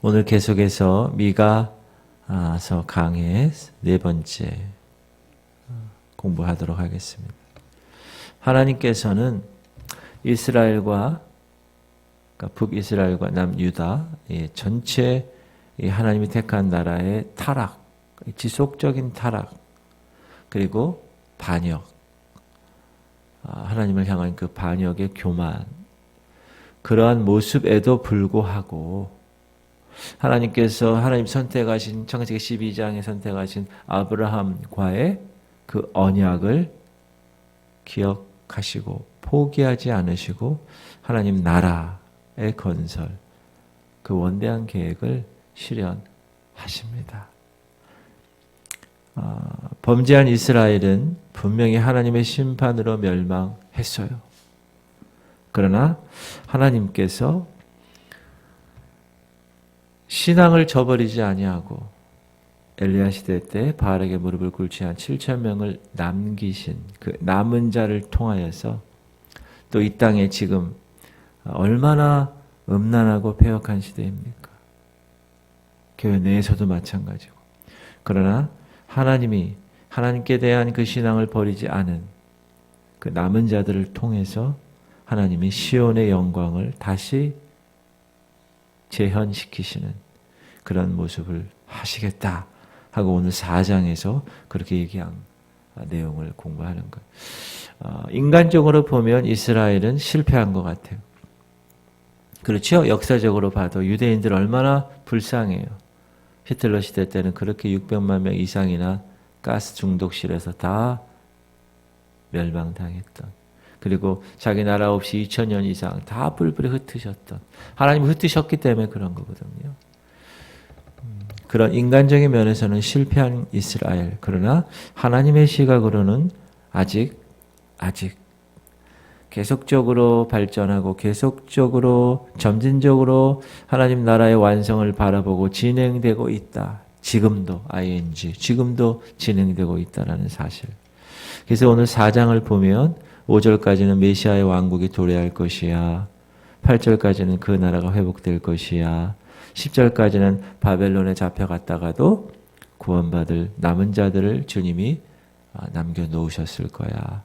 오늘 계속해서 미가서 강의 네 번째 공부하도록 하겠습니다. 하나님께서는 이스라엘과 그러니까 북이스라엘과 남유다 전체 하나님이 택한 나라의 타락, 지속적인 타락, 그리고 반역, 하나님을 향한 그 반역의 교만, 그러한 모습에도 불구하고 하나님께서 하나님 선택하신 창세기 12장에 선택하신 아브라함과의 그 언약을 기억하시고 포기하지 않으시고 하나님 나라의 건설, 그 원대한 계획을 실현하십니다. 범죄한 이스라엘은 분명히 하나님의 심판으로 멸망했어요. 그러나 하나님께서 신앙을 저버리지 아니하고 엘리야 시대 때 바알에게 무릎을 꿇지 한 7,000명을 남기신 그 남은 자를 통하여서 또 이 땅에 지금 얼마나 음란하고 패역한 시대입니까? 교회 내에서도 마찬가지고. 그러나 하나님께 대한 그 신앙을 버리지 않은 그 남은 자들을 통해서 하나님이 시온의 영광을 다시 재현시키시는 그런 모습을 하시겠다 하고 오늘 4장에서 그렇게 얘기한 내용을 공부하는 거예요. 인간적으로 보면 이스라엘은 실패한 것 같아요. 그렇죠? 역사적으로 봐도 유대인들 얼마나 불쌍해요. 히틀러 시대 때는 그렇게 600만 명 이상이나 가스 중독실에서 다 멸망당했던, 그리고 자기 나라 없이 2000년 이상 다 뿔뿔이 흩으셨던, 하나님이 흩으셨기 때문에 그런 거거든요. 그런 인간적인 면에서는 실패한 이스라엘, 그러나 하나님의 시각으로는 아직 계속적으로 발전하고 계속적으로 점진적으로 하나님 나라의 완성을 바라보고 진행되고 있다. 지금도 지금도 진행되고 있다라는 사실. 그래서 오늘 4장을 보면 5절까지는 메시아의 왕국이 도래할 것이야. 8절까지는 그 나라가 회복될 것이야. 10절까지는 바벨론에 잡혀갔다가도 구원받을 남은 자들을 주님이 남겨놓으셨을 거야.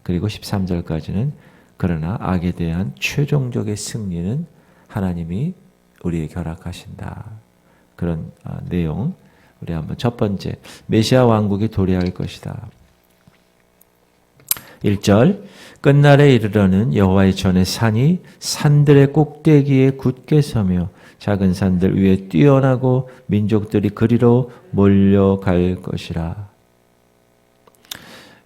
그리고 13절까지는 그러나 악에 대한 최종적인 승리는 하나님이 우리에게 허락하신다. 그런 내용 우리 한번 첫 번째, 메시아 왕국이 도래할 것이다. 1절, 끝날에 이르러는 여호와의 전의 산이 산들의 꼭대기에 굳게 서며 작은 산들 위에 뛰어나고 민족들이 그리로 몰려갈 것이라.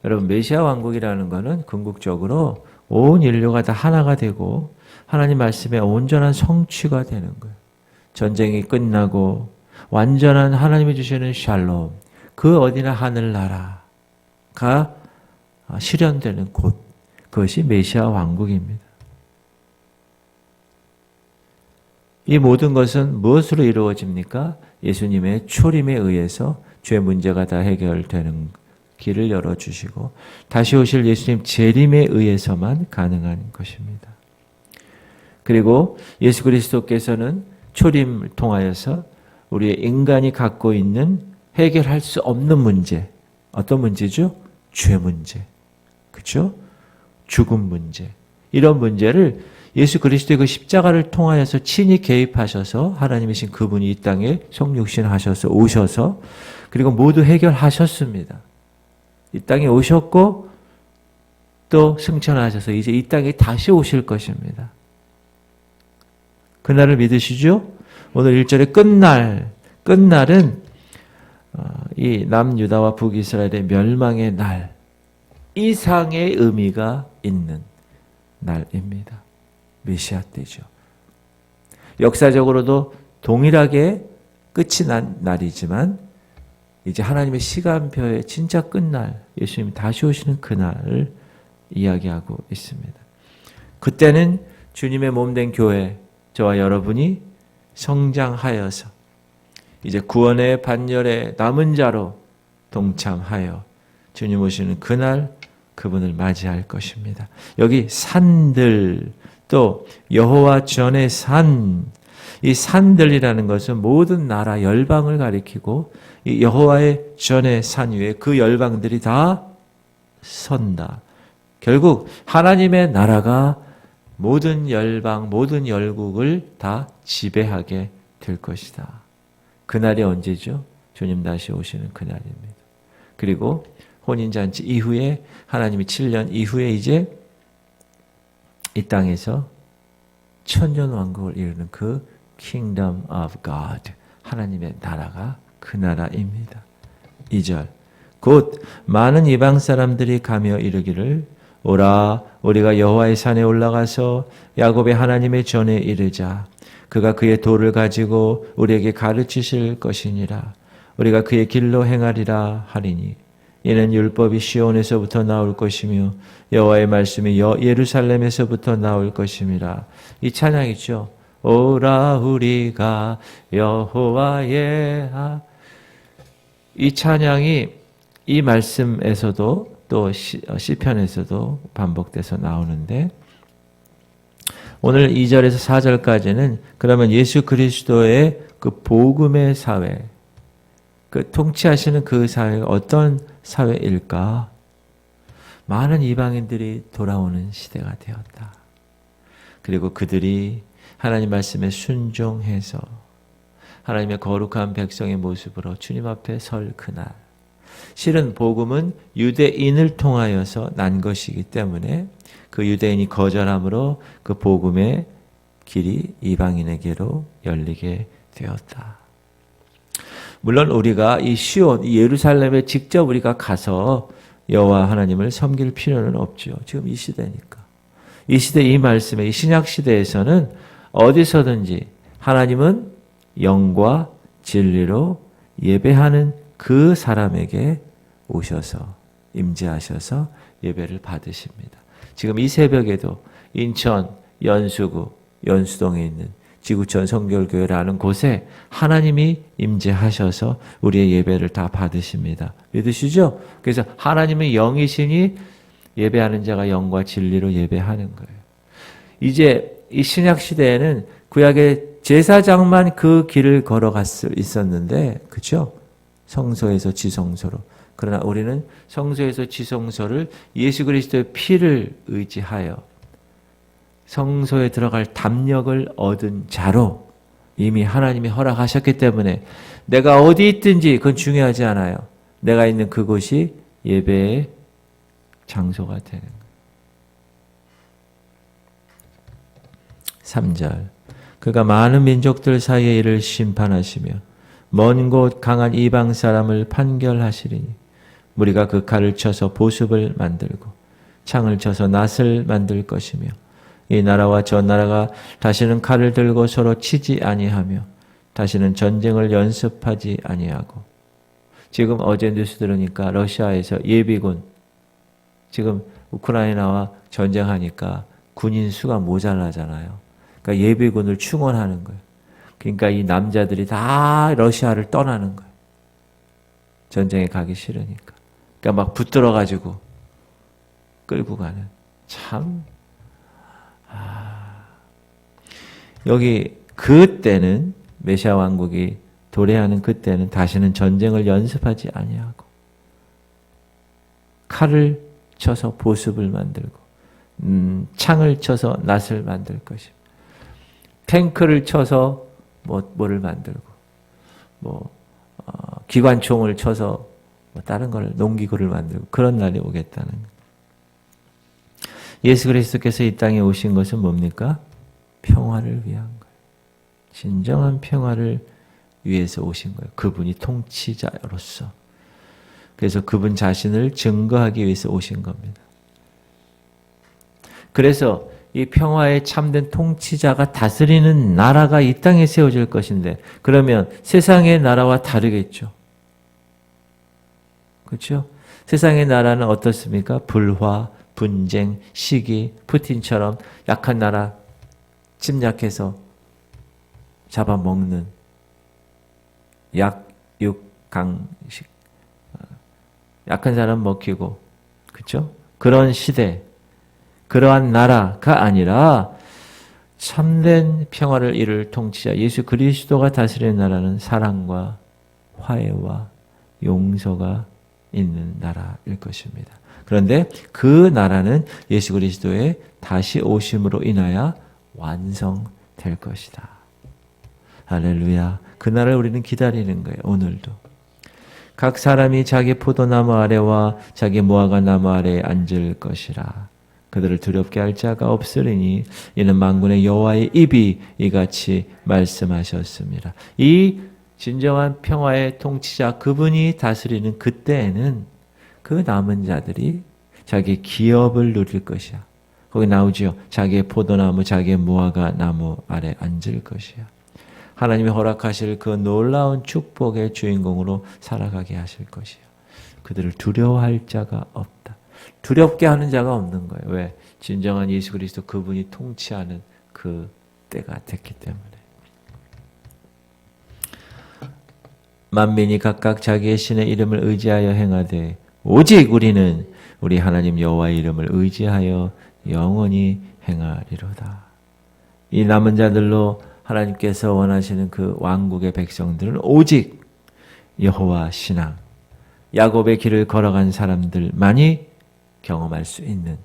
여러분, 메시아 왕국이라는 것은 궁극적으로 온 인류가 다 하나가 되고 하나님 말씀의 온전한 성취가 되는 거예요. 전쟁이 끝나고 완전한 하나님이 주시는 샬롬, 그 어디나 하늘나라가 실현되는 곳, 그것이 메시아 왕국입니다. 이 모든 것은 무엇으로 이루어집니까? 예수님의 초림에 의해서 죄 문제가 다 해결되는 길을 열어주시고 다시 오실 예수님 재림에 의해서만 가능한 것입니다. 그리고 예수 그리스도께서는 초림을 통하여서 우리의 인간이 갖고 있는 해결할 수 없는 문제, 어떤 문제죠? 죄 문제, 그렇죠? 죽음 문제, 이런 문제를 예수 그리스도의 그 십자가를 통하여서 친히 개입하셔서 하나님이신 그분이 이 땅에 성육신하셔서 오셔서 그리고 모두 해결하셨습니다. 이 땅에 오셨고 또 승천하셔서 이제 이 땅에 다시 오실 것입니다. 그날을 믿으시죠? 오늘 1절의 끝날은 이 남유다와 북이스라엘의 멸망의 날 이상의 의미가 있는 날입니다. 메시아 때죠. 역사적으로도 동일하게 끝이 난 날이지만 이제 하나님의 시간표의 진짜 끝날, 예수님이 다시 오시는 그날을 이야기하고 있습니다. 그때는 주님의 몸된 교회, 저와 여러분이 성장하여서 이제 구원의 반열에 남은 자로 동참하여 주님 오시는 그날 그분을 맞이할 것입니다. 여기 산들, 또 여호와 전의 산, 이 산들이라는 것은 모든 나라 열방을 가리키고 이 여호와의 전의 산 위에 그 열방들이 다 선다. 결국 하나님의 나라가 모든 열방, 모든 열국을 다 지배하게 될 것이다. 그날이 언제죠? 주님 다시 오시는 그날입니다. 그리고 혼인잔치 이후에 하나님이 7년 이후에 이제 이 땅에서 천년왕국을 이루는 그 Kingdom of God, 하나님의 나라가 그 나라입니다. 2절 곧 많은 이방 사람들이 가며 이르기를 오라 우리가 여호와의 산에 올라가서 야곱의 하나님의 전에 이르자. 그가 그의 도를 가지고 우리에게 가르치실 것이니라. 우리가 그의 길로 행하리라 하리니 이는 율법이 시온에서부터 나올 것이며 여호와의 말씀이 예루살렘에서부터 나올 것임이라. 이 찬양이죠. 오라 우리가 여호와의 이 찬양이 이 말씀에서도 또 시편에서도 반복돼서 나오는데 오늘 2절에서 4절까지는 그러면 예수 그리스도의 그 복음의 사회, 그 통치하시는 그 사회가 어떤 사회일까? 많은 이방인들이 돌아오는 시대가 되었다. 그리고 그들이 하나님 말씀에 순종해서 하나님의 거룩한 백성의 모습으로 주님 앞에 설 그날. 실은 복음은 유대인을 통하여서 난 것이기 때문에 그 유대인이 거절함으로 그 복음의 길이 이방인에게로 열리게 되었다. 물론 우리가 이 시온, 이 예루살렘에 직접 우리가 가서 여호와 하나님을 섬길 필요는 없죠. 지금 이 시대니까. 이 시대 이 말씀에 이 신약 시대에서는 어디서든지 하나님은 영과 진리로 예배하는 그 사람에게 오셔서 임재하셔서 예배를 받으십니다. 지금 이 새벽에도 인천 연수구 연수동에 있는 지구촌 성결교회라는 곳에 하나님이 임재하셔서 우리의 예배를 다 받으십니다. 믿으시죠? 그래서 하나님의 영이시니 예배하는 자가 영과 진리로 예배하는 거예요. 이제 이 신약 시대에는 구약의 제사장만 그 길을 걸어갈 수 있었는데, 그렇죠? 성소에서 지성소로. 그러나 우리는 성소에서 지성소를 예수 그리스도의 피를 의지하여 성소에 들어갈 담력을 얻은 자로 이미 하나님이 허락하셨기 때문에 내가 어디 있든지 그건 중요하지 않아요. 내가 있는 그곳이 예배의 장소가 되는 거예요. 3절 그가 많은 민족들 사이에 이를 심판하시며 먼 곳 강한 이방 사람을 판결하시리니 무리가 그 칼을 쳐서 보습을 만들고 창을 쳐서 낫을 만들 것이며 이 나라와 저 나라가 다시는 칼을 들고 서로 치지 아니하며 다시는 전쟁을 연습하지 아니하고. 지금 어제 뉴스 들으니까 러시아에서 예비군 지금 우크라이나와 전쟁하니까 군인 수가 모자라잖아요. 그러니까 예비군을 충원하는 거예요. 그러니까 이 남자들이 다 러시아를 떠나는 거예요. 전쟁에 가기 싫으니까. 그러니까 막 붙들어가지고 끌고 가는. 참. 여기 그때는 메시아 왕국이 도래하는 그때는 다시는 전쟁을 연습하지 아니하고 칼을 쳐서 보습을 만들고 창을 쳐서 낫을 만들 것입니다. 탱크를 쳐서 뭐를 만들고 기관총을 쳐서 다른 걸 농기구를 만들고 그런 날이 오겠다는 거예요. 예수 그리스도께서 이 땅에 오신 것은 뭡니까? 평화를 위한 거예요. 진정한 평화를 위해서 오신 거예요. 그분이 통치자로서. 그래서 그분 자신을 증거하기 위해서 오신 겁니다. 그래서 이 평화에 참된 통치자가 다스리는 나라가 이 땅에 세워질 것인데 그러면 세상의 나라와 다르겠죠. 그렇죠? 세상의 나라는 어떻습니까? 불화, 분쟁, 시기, 푸틴처럼 약한 나라 침략해서 잡아먹는 강식. 약한 사람 먹히고, 그렇죠? 그런 시대, 그러한 나라가 아니라 참된 평화를 이룰 통치자 예수 그리스도가 다스리는 나라는 사랑과 화해와 용서가 있는 나라일 것입니다. 그런데 그 나라는 예수 그리스도의 다시 오심으로 인하여 완성될 것이다. 할렐루야. 그 나라를 우리는 기다리는 거예요. 오늘도. 각 사람이 자기 포도나무 아래와 자기 무화과 나무 아래에 앉을 것이라. 그들을 두렵게 할 자가 없으리니 이는 만군의 여호와의 입이 이같이 말씀하셨습니다. 이 진정한 평화의 통치자 그분이 다스리는 그때에는 그 남은 자들이 자기 기업을 누릴 것이야. 거기 나오죠. 자기의 포도나무, 자기의 무화과 나무 아래 앉을 것이야. 하나님이 허락하실 그 놀라운 축복의 주인공으로 살아가게 하실 것이야. 그들을 두려워할 자가 없다. 두렵게 하는 자가 없는 거예요. 왜? 진정한 예수 그리스도 그분이 통치하는 그 때가 됐기 때문에. 만민이 각각 자기의 신의 이름을 의지하여 행하되 오직 우리는 우리 하나님 여호와의 이름을 의지하여 영원히 행하리로다. 이 남은 자들로 하나님께서 원하시는 그 왕국의 백성들은 오직 여호와 신앙, 야곱의 길을 걸어간 사람들만이 경험할 수 있는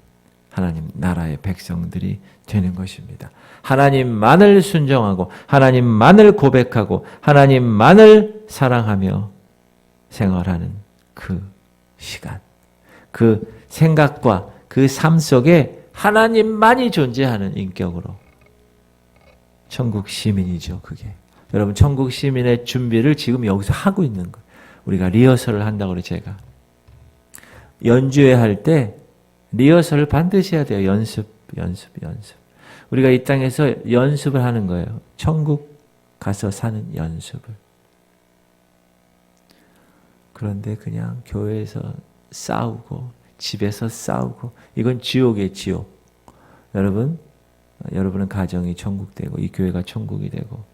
하나님 나라의 백성들이 되는 것입니다. 하나님만을 순종하고 하나님만을 고백하고 하나님만을 사랑하며 생활하는 그 시간, 그 생각과 그 삶 속에 하나님만이 존재하는 인격으로 천국 시민이죠. 그게 여러분 천국 시민의 준비를 지금 여기서 하고 있는 거예요. 우리가 리허설을 한다고 그래. 제가 연주회 할 때 리허설을 반드시 해야 돼요. 연습. 우리가 이 땅에서 연습을 하는 거예요. 천국 가서 사는 연습을. 그런데 그냥 교회에서 싸우고 집에서 싸우고 이건 지옥이에요. 지옥. 여러분은 가정이 천국 되고 이 교회가 천국이 되고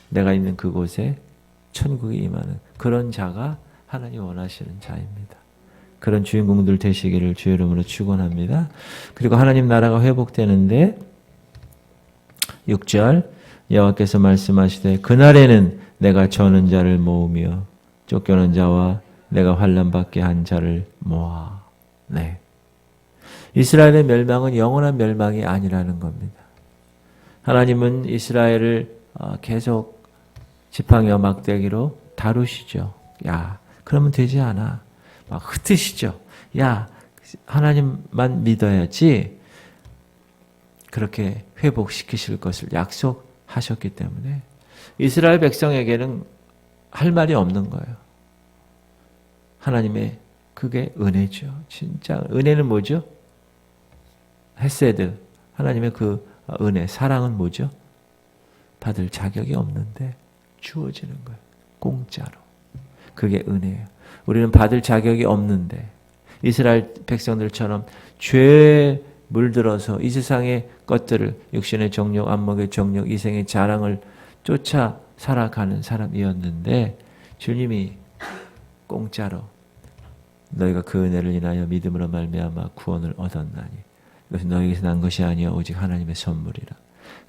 내가 있는 그곳에 천국이 임하는 그런 자가 하나님 원하시는 자입니다. 그런 주인공들 되시기를 주의 이름으로 축원합니다. 그리고 하나님 나라가 회복되는데 6절 여호와께서 말씀하시되 그날에는 내가 저는 자를 모으며 쫓겨난 자와 내가 환난 받게 한 자를 모아. 네. 이스라엘의 멸망은 영원한 멸망이 아니라는 겁니다. 하나님은 이스라엘을 계속 지팡이와 막대기로 다루시죠. 야, 그러면 되지 않아. 막 흩으시죠. 야, 하나님만 믿어야지. 그렇게 회복시키실 것을 약속하셨기 때문에 이스라엘 백성에게는 할 말이 없는 거예요. 하나님의 그게 은혜죠. 진짜 은혜는 뭐죠? 헤세드. 하나님의 그 은혜, 사랑은 뭐죠? 받을 자격이 없는데 주어지는 거예요. 공짜로. 그게 은혜예요. 우리는 받을 자격이 없는데 이스라엘 백성들처럼 죄에 물들어서 이 세상의 것들을 육신의 정욕, 안목의 정욕, 이생의 자랑을 쫓아 살아가는 사람이었는데 주님이 공짜로 너희가 그 은혜를 인하여 믿음으로 말미암아 구원을 얻었나니 이것은 너희에게서 난 것이 아니요 오직 하나님의 선물이라.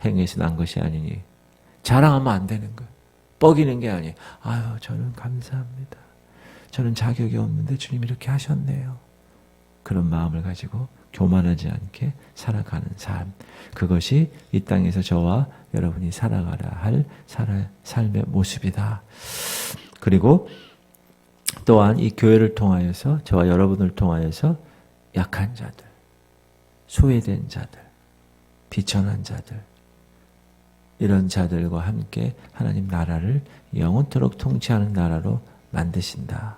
행위에서 난 것이 아니니 자랑하면 안 되는 거예요. 뻐기는 게 아니에요. 아유 저는 감사합니다. 저는 자격이 없는데 주님 이렇게 하셨네요. 그런 마음을 가지고 교만하지 않게 살아가는 삶. 그것이 이 땅에서 저와 여러분이 살아가라 할 삶의 모습이다. 그리고 또한 이 교회를 통하여서 저와 여러분을 통하여서 약한 자들, 소외된 자들, 비천한 자들 이런 자들과 함께 하나님 나라를 영원토록 통치하는 나라로 만드신다.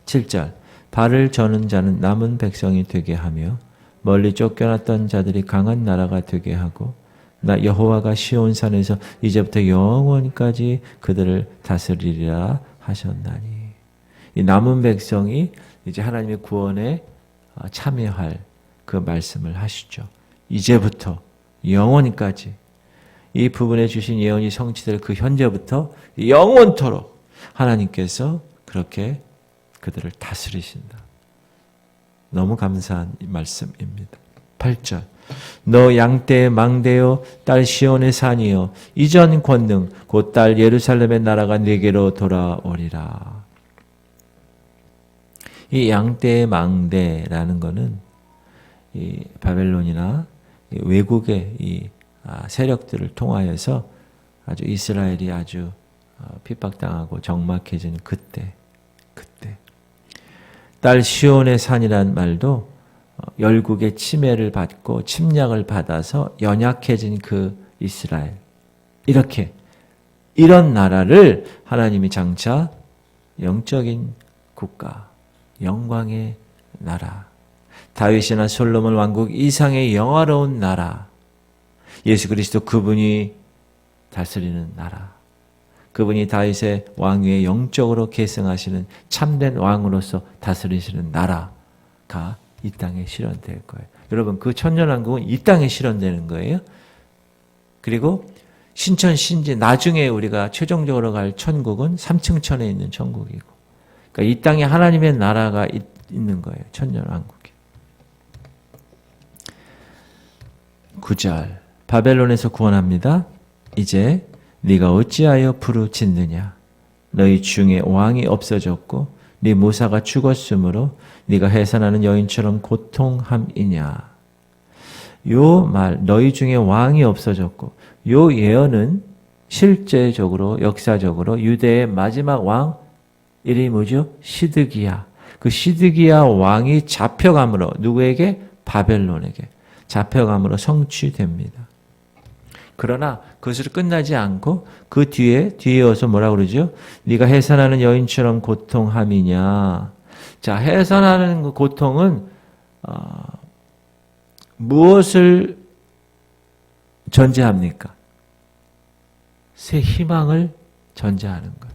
7절 발을 저는 자는 남은 백성이 되게 하며 멀리 쫓겨났던 자들이 강한 나라가 되게 하고 나 여호와가 시온산에서 이제부터 영원까지 그들을 다스리리라 하셨나니. 이 남은 백성이 이제 하나님의 구원에 참여할 그 말씀을 하시죠. 이제부터 영원까지 이 부분에 주신 예언이 성취될 그 현재부터 영원토록 하나님께서 그렇게 그들을 다스리신다. 너무 감사한 말씀입니다. 8절 너 양떼의 망대요 딸 시온의 산이요 이전 권능 곧 딸 예루살렘의 나라가 네게로 돌아오리라. 이 양떼의 망대라는 것은 이 바벨론이나 외국의 이 세력들을 통하여서 아주 이스라엘이 아주 핍박당하고 적막해진 그때 딸 시온의 산이란 말도 열국의 침해를 받고 침략을 받아서 연약해진 그 이스라엘 이렇게 이런 나라를 하나님이 장차 영적인 국가 영광의 나라 다윗이나 솔로몬 왕국 이상의 영화로운 나라 예수 그리스도 그분이 다스리는 나라 그분이 다윗의 왕위에 영적으로 계승하시는 참된 왕으로서 다스리시는 나라가 이 땅에 실현될 거예요. 여러분 그 천년왕국은 이 땅에 실현되는 거예요. 그리고 신천 신지 나중에 우리가 최종적으로 갈 천국은 3층 천에 있는 천국이고 그러니까 이 땅에 하나님의 나라가 있는 거예요. 천년왕국이. 9절 바벨론에서 구원합니다. 이제 네가 어찌하여 부르짖느냐 너희 중에 왕이 없어졌고 네 모사가 죽었으므로 네가 해산하는 여인처럼 고통함이냐. 요 말 너희 중에 왕이 없어졌고 요 예언은 실제적으로 역사적으로 유대의 마지막 왕 이름이 뭐죠? 시드기야. 그 시드기야 왕이 잡혀감으로 누구에게? 바벨론에게 잡혀감으로 성취됩니다. 그러나 그것으로 끝나지 않고 그 뒤에 이어서 뭐라고 그러죠? 네가 해산하는 여인처럼 고통함이냐. 자, 해산하는 그 고통은 무엇을 전제합니까? 새 희망을 전제하는 것.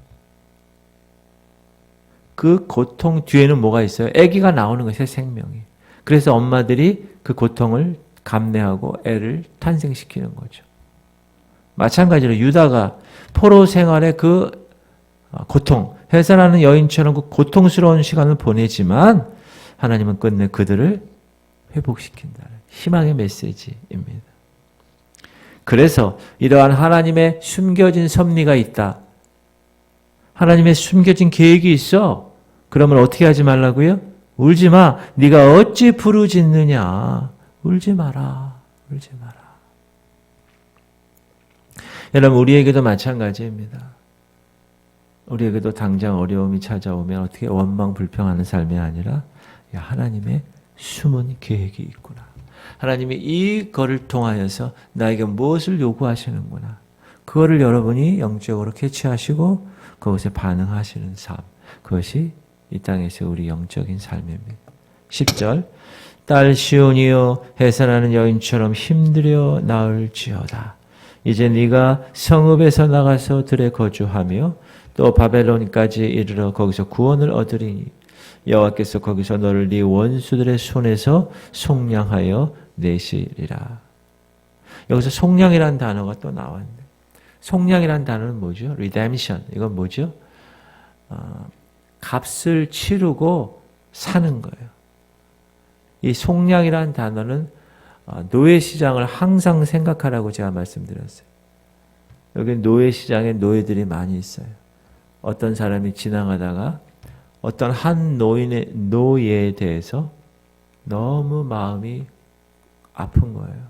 그 고통 뒤에는 뭐가 있어요? 아기가 나오는 거예요. 새 생명이. 그래서 엄마들이 그 고통을 감내하고 애를 탄생시키는 거죠. 마찬가지로 유다가 포로 생활의 그 고통, 해산하는 여인처럼 그 고통스러운 시간을 보내지만 하나님은 끝내 그들을 회복시킨다는 희망의 메시지입니다. 그래서 이러한 하나님의 숨겨진 섭리가 있다. 하나님의 숨겨진 계획이 있어. 그러면 어떻게 하지 말라고요? 울지 마. 네가 어찌 부르짖느냐. 울지 마라. 울지 마라. 여러분 우리에게도 마찬가지입니다. 우리에게도 당장 어려움이 찾아오면 어떻게 원망 불평하는 삶이 아니라 야, 하나님의 숨은 계획이 있구나. 하나님이 이거를 통하여서 나에게 무엇을 요구하시는구나. 그거를 여러분이 영적으로 캐치하시고 그것에 반응하시는 삶. 그것이 이 땅에서 우리 영적인 삶입니다. 10절 딸 시온이여 해산하는 여인처럼 힘들여 나을지어다. 이제 네가 성읍에서 나가서 들에 거주하며 또 바벨론까지 이르러 거기서 구원을 얻으리니 여호와께서 거기서 너를 네 원수들의 손에서 속량하여 내시리라. 여기서 속량이라는 단어가 또 나왔네. 속량이라는 단어는 뭐죠? redemption. 이건 뭐죠? 값을 치르고 사는 거예요. 이 속량이라는 단어는 노예 시장을 항상 생각하라고 제가 말씀드렸어요. 여기 노예 시장에 노예들이 많이 있어요. 어떤 사람이 지나가다가 어떤 한 노예에 대해서 너무 마음이 아픈 거예요.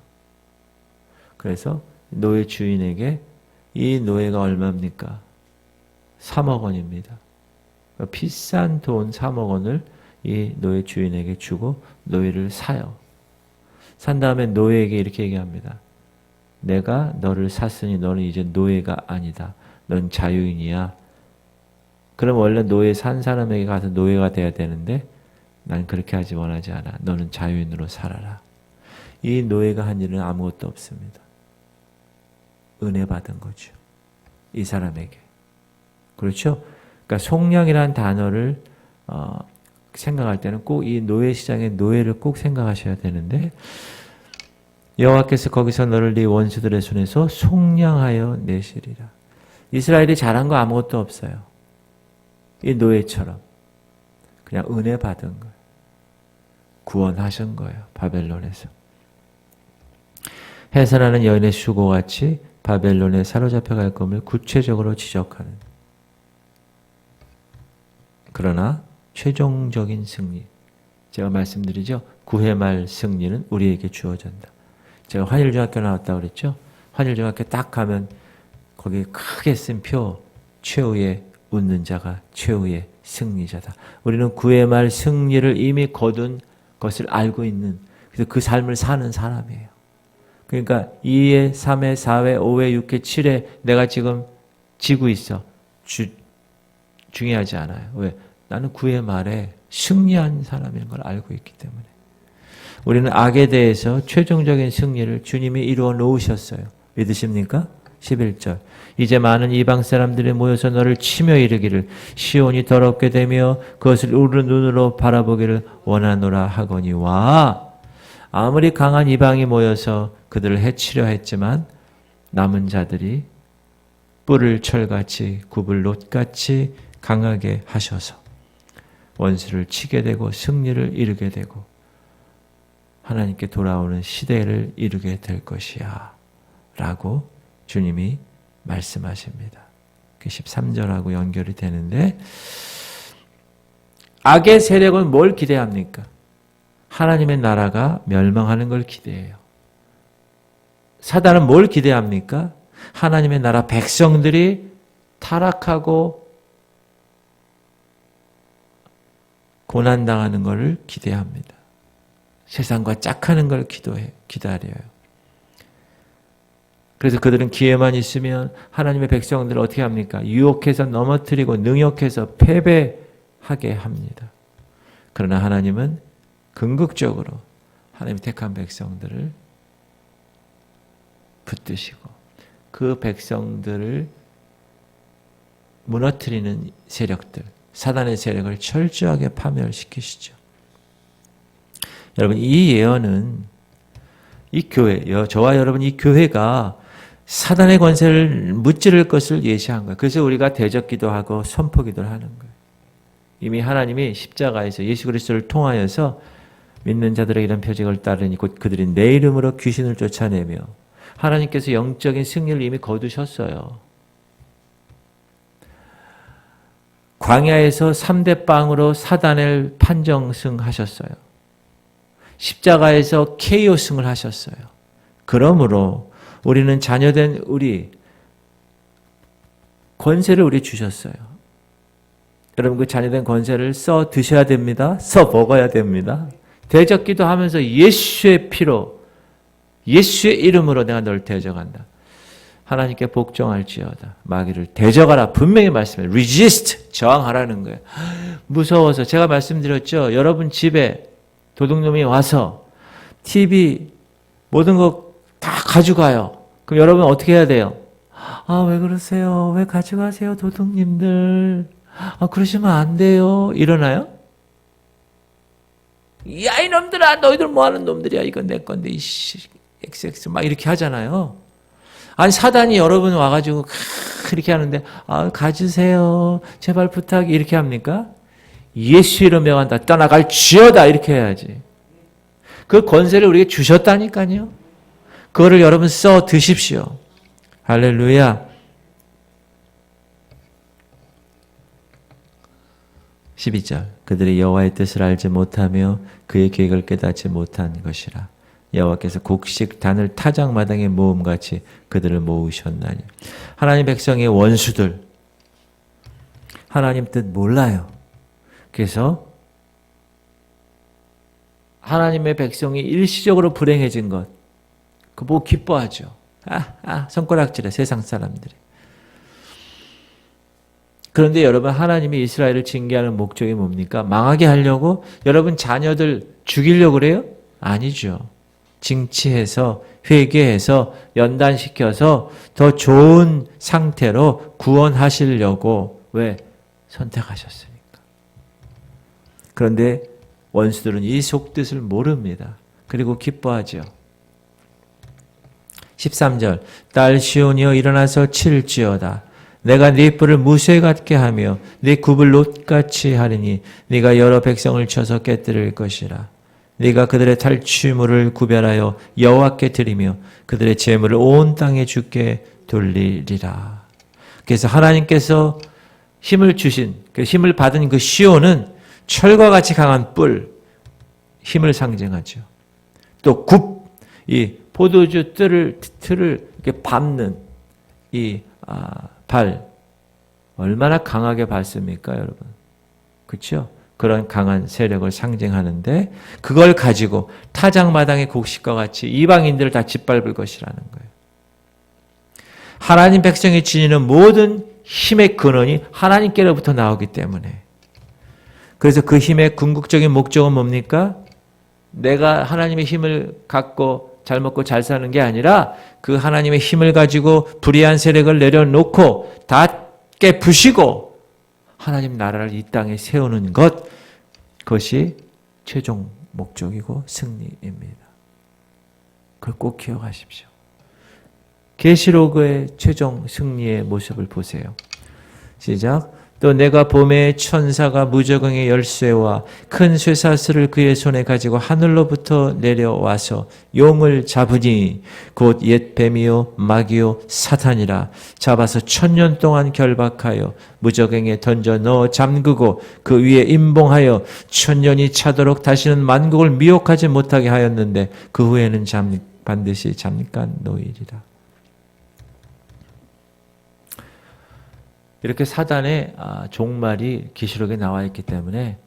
그래서 노예 주인에게 이 노예가 얼마입니까? 3억 원입니다. 비싼 돈 3억 원을 이 노예 주인에게 주고 노예를 사요. 산 다음에 노예에게 이렇게 얘기합니다. 내가 너를 샀으니 너는 이제 노예가 아니다. 넌 자유인이야. 그럼 원래 노예 산 사람에게 가서 노예가 돼야 되는데 난 그렇게 하지 원하지 않아. 너는 자유인으로 살아라. 이 노예가 한 일은 아무것도 없습니다. 은혜 받은 거죠. 이 사람에게. 그렇죠? 그러니까 속량이라는 단어를 생각할 때는 꼭 이 노예 시장의 노예를 꼭 생각하셔야 되는데 여호와께서 거기서 너를 네 원수들의 손에서 속량하여 내시리라. 이스라엘이 잘한 거 아무것도 없어요. 이 노예처럼 그냥 은혜 받은 거예요. 구원하신 거예요. 바벨론에서. 해산하는 여인의 수고같이 바벨론에 사로잡혀 갈 것을 구체적으로 지적하는. 그러나 최종적인 승리, 제가 말씀드리죠. 9회 말 승리는 우리에게 주어진다. 제가 환일중학교 나왔다고 그랬죠. 환일중학교 딱 가면 거기 크게 쓴 표, 최후의 웃는 자가 최후의 승리자다. 우리는 9회 말 승리를 이미 거둔 것을 알고 있는, 그래서 그 삶을 사는 사람이에요. 그러니까 2회, 3회, 4회, 5회, 6회, 7회 내가 지금 지고 있어. 중요하지 않아요. 왜? 나는 9회 말에 승리한 사람인 걸 알고 있기 때문에. 우리는 악에 대해서 최종적인 승리를 주님이 이루어 놓으셨어요. 믿으십니까? 11절. 이제 많은 이방 사람들이 모여서 너를 치며 이르기를 시온이 더럽게 되며 그것을 우리 눈으로 바라보기를 원하노라 하거니와. 아무리 강한 이방이 모여서 그들을 해치려 했지만 남은 자들이 뿔을 철같이 굽을 놋같이 강하게 하셔서 원수를 치게 되고 승리를 이루게 되고 하나님께 돌아오는 시대를 이루게 될 것이야 라고 주님이 말씀하십니다. 13절하고 연결이 되는데, 악의 세력은 뭘 기대합니까? 하나님의 나라가 멸망하는 걸 기대해요. 사단은 뭘 기대합니까? 하나님의 나라 백성들이 타락하고 고난당하는 것을 기대합니다. 세상과 짝하는 걸 기다려요. 그래서 그들은 기회만 있으면 하나님의 백성들을 어떻게 합니까? 유혹해서 넘어뜨리고 능욕해서 패배하게 합니다. 그러나 하나님은 궁극적으로 하나님 택한 백성들을 붙드시고 그 백성들을 무너뜨리는 세력들, 사단의 세력을 철저하게 파멸시키시죠. 여러분, 이 예언은 이 교회, 저와 여러분 이 교회가 사단의 권세를 무찌를 것을 예시한 거예요. 그래서 우리가 대적기도 하고 선포기도를 하는 거예요. 이미 하나님이 십자가에서 예수 그리스도를 통하여서 믿는 자들에게 이런 표징을 따르니 곧 그들이 내 이름으로 귀신을 쫓아내며, 하나님께서 영적인 승리를 이미 거두셨어요. 광야에서 3대 빵으로 사단을 판정승하셨어요. 십자가에서 KO승을 하셨어요. 그러므로 우리는 자녀된 우리 권세를 우리 주셨어요. 여러분, 그 자녀된 권세를 써 드셔야 됩니다. 써 먹어야 됩니다. 대적기도 하면서 예수의 피로, 예수의 이름으로 내가 널 대적한다. 하나님께 복종할지어다. 마귀를 대적하라. 분명히 말씀해요. resist, 저항하라는 거예요. 무서워서 제가 말씀드렸죠. 여러분 집에 도둑놈이 와서 TV 모든 거 다 가져가요. 그럼 여러분 어떻게 해야 돼요? 아, 왜 그러세요? 왜 가져가세요, 도둑님들? 아, 그러시면 안 돼요. 이러나요? 야, 이놈들아, 너희들 뭐 하는 놈들이야? 이건 내 건데, 이씨, XX 막 이렇게 하잖아요. 아니, 사단이 여러분 와가지고 이렇게 하는데, 아, 가지세요. 제발 부탁, 이렇게 합니까? 예수 이름 명한다. 떠나갈 지어다. 이렇게 해야지. 그 권세를 우리에게 주셨다니까요. 그거를 여러분 써 드십시오. 할렐루야. 12절. 그들이 여호와의 뜻을 알지 못하며 그의 계획을 깨닫지 못한 것이라. 여호와께서 곡식 단을 타작마당에 모음같이 그들을 모으셨나니. 하나님 백성의 원수들, 하나님 뜻 몰라요. 그래서 하나님의 백성이 일시적으로 불행해진 것, 그거 보고 기뻐하죠. 손가락질해, 세상 사람들이. 그런데 여러분, 하나님이 이스라엘을 징계하는 목적이 뭡니까? 망하게 하려고? 여러분 자녀들 죽이려고 그래요? 아니죠. 징치해서, 회개해서, 연단시켜서 더 좋은 상태로 구원하시려고 왜? 선택하셨으니까. 그런데 원수들은 이 속뜻을 모릅니다. 그리고 기뻐하죠. 13절. 딸 시온이여 일어나서 칠지어다. 내가 네 뿔을 무쇠 같게 하며 네 굽을 놋같이 하리니 네가 여러 백성을 쳐서 깨뜨릴 것이라. 네가 그들의 탈취물을 구별하여 여호와께 드리며 그들의 재물을 온 땅에 주께 돌리리라. 그래서 하나님께서 힘을 주신, 그 힘을 받은 그 시온은 철과 같이 강한 뿔, 힘을 상징하죠. 또 이 포도주 틀을 이렇게 밟는 이 발, 얼마나 강하게 밟습니까, 여러분? 그렇죠? 그런 강한 세력을 상징하는데 그걸 가지고 타작마당의 곡식과 같이 이방인들을 다 짓밟을 것이라는 거예요. 하나님 백성이 지니는 모든 힘의 근원이 하나님께로부터 나오기 때문에, 그래서 그 힘의 궁극적인 목적은 뭡니까? 내가 하나님의 힘을 갖고 잘 먹고 잘 사는 게 아니라 그 하나님의 힘을 가지고 불의한 세력을 내려놓고 다 깨부시고 하나님 나라를 이 땅에 세우는 것, 그것이 최종 목적이고 승리입니다. 그걸 꼭 기억하십시오. 계시록의 최종 승리의 모습을 보세요. 시작. 또 내가 봄에 천사가 무저갱의 열쇠와 큰 쇠사슬을 그의 손에 가지고 하늘로부터 내려와서 용을 잡으니 곧 옛 뱀이요 마귀요 사탄이라. 잡아서 1000년 동안 결박하여 무저갱에 던져 넣어 잠그고 그 위에 임봉하여 1000년이 차도록 다시는 만국을 미혹하지 못하게 하였는데 그 후에는 반드시 잠깐 놓이리라. 이렇게 사단의 종말이 계시록에 나와 있기 때문에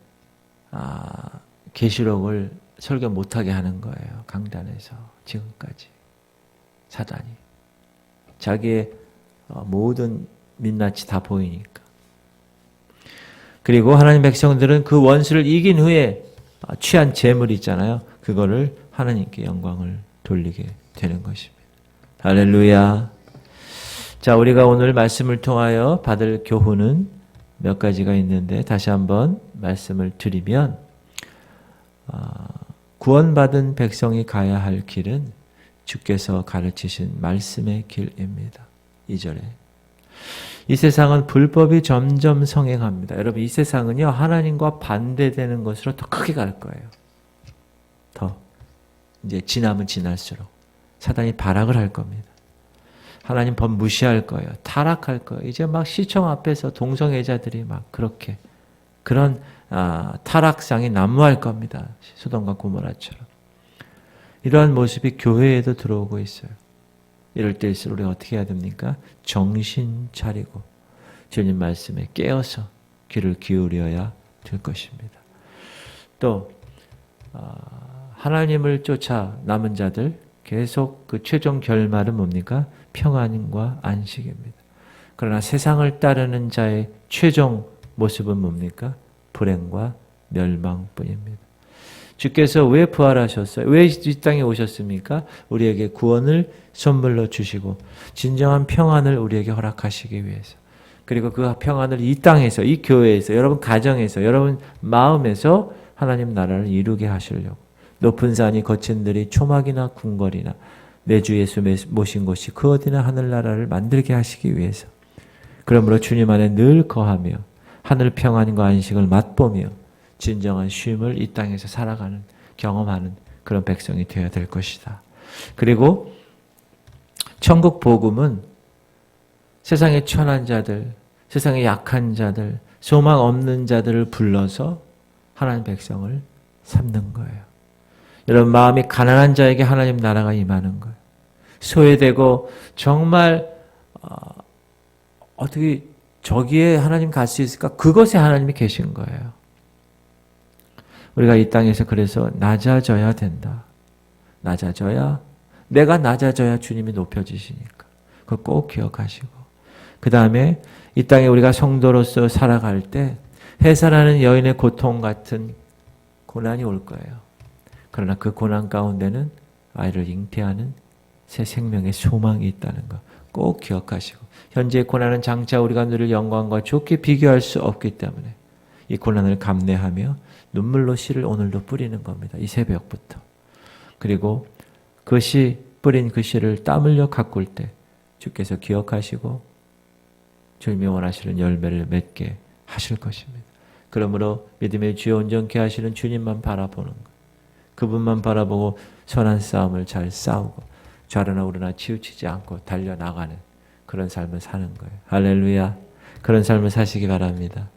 계시록을 설교 못하게 하는 거예요. 강단에서 지금까지 사단이 자기의 모든 민낯이 다 보이니까. 그리고 하나님 백성들은 그 원수를 이긴 후에 취한 재물이 있잖아요. 그거를 하나님께 영광을 돌리게 되는 것입니다. 할렐루야. 자, 우리가 오늘 말씀을 통하여 받을 교훈은 몇 가지가 있는데 다시 한번 말씀을 드리면, 구원받은 백성이 가야 할 길은 주께서 가르치신 말씀의 길입니다. 2절에 이 세상은 불법이 점점 성행합니다. 여러분, 이 세상은요 하나님과 반대되는 것으로 더 크게 갈 거예요. 더 이제 지나면 지날수록 사단이 발악을 할 겁니다. 하나님 법 무시할 거예요. 타락할 거예요. 이제 막 시청 앞에서 동성애자들이 막 그렇게 그런 타락상이 난무할 겁니다. 소돔과 고모라처럼. 이러한 모습이 교회에도 들어오고 있어요. 이럴 때일수록 우리가 어떻게 해야 됩니까? 정신 차리고 주님 말씀에 깨어서 귀를 기울여야 될 것입니다. 또 하나님을 쫓아 남은 자들 계속 그 최종 결말은 뭡니까? 평안과 안식입니다. 그러나 세상을 따르는 자의 최종 모습은 뭡니까? 불행과 멸망뿐입니다. 주께서 왜 부활하셨어요? 왜 이 땅에 오셨습니까? 우리에게 구원을 선물로 주시고 진정한 평안을 우리에게 허락하시기 위해서. 그리고 그 평안을 이 땅에서, 이 교회에서, 여러분 가정에서, 여러분 마음에서 하나님 나라를 이루게 하시려고. 높은 산이 거친 들이 초막이나 궁궐이나 내 주 예수 모신 곳이 그 어디나 하늘나라를 만들게 하시기 위해서. 그러므로 주님 안에 늘 거하며 하늘 평안과 안식을 맛보며 진정한 쉼을 이 땅에서 살아가는, 경험하는 그런 백성이 되어야 될 것이다. 그리고 천국 복음은 세상에 천한 자들, 세상에 약한 자들, 소망 없는 자들을 불러서 하나님 백성을 삼는 거예요. 여러분, 마음이 가난한 자에게 하나님 나라가 임하는 거예요. 소외되고 정말 어떻게 저기에 하나님 갈 수 있을까? 그것에 하나님이 계신 거예요. 우리가 이 땅에서 그래서 낮아져야 된다. 낮아져야, 내가 낮아져야 주님이 높여지시니까. 그거 꼭 기억하시고. 그 다음에 이 땅에 우리가 성도로서 살아갈 때 해산하는 여인의 고통 같은 고난이 올 거예요. 그러나 그 고난 가운데는 아이를 잉태하는 새 생명의 소망이 있다는 거 꼭 기억하시고, 현재의 고난은 장차 우리가 누릴 영광과 좋게 비교할 수 없기 때문에 이 고난을 감내하며 눈물로 씨를 오늘도 뿌리는 겁니다. 이 새벽부터. 그리고 그 씨, 뿌린 그 씨를 땀 흘려 가꿀 때 주께서 기억하시고 주님이 원하시는 열매를 맺게 하실 것입니다. 그러므로 믿음의 주여 온전케 하시는 주님만 바라보는 것. 그분만 바라보고 선한 싸움을 잘 싸우고 좌르나 우르나 치우치지 않고 달려나가는 그런 삶을 사는 거예요. 할렐루야. 그런 삶을 사시기 바랍니다.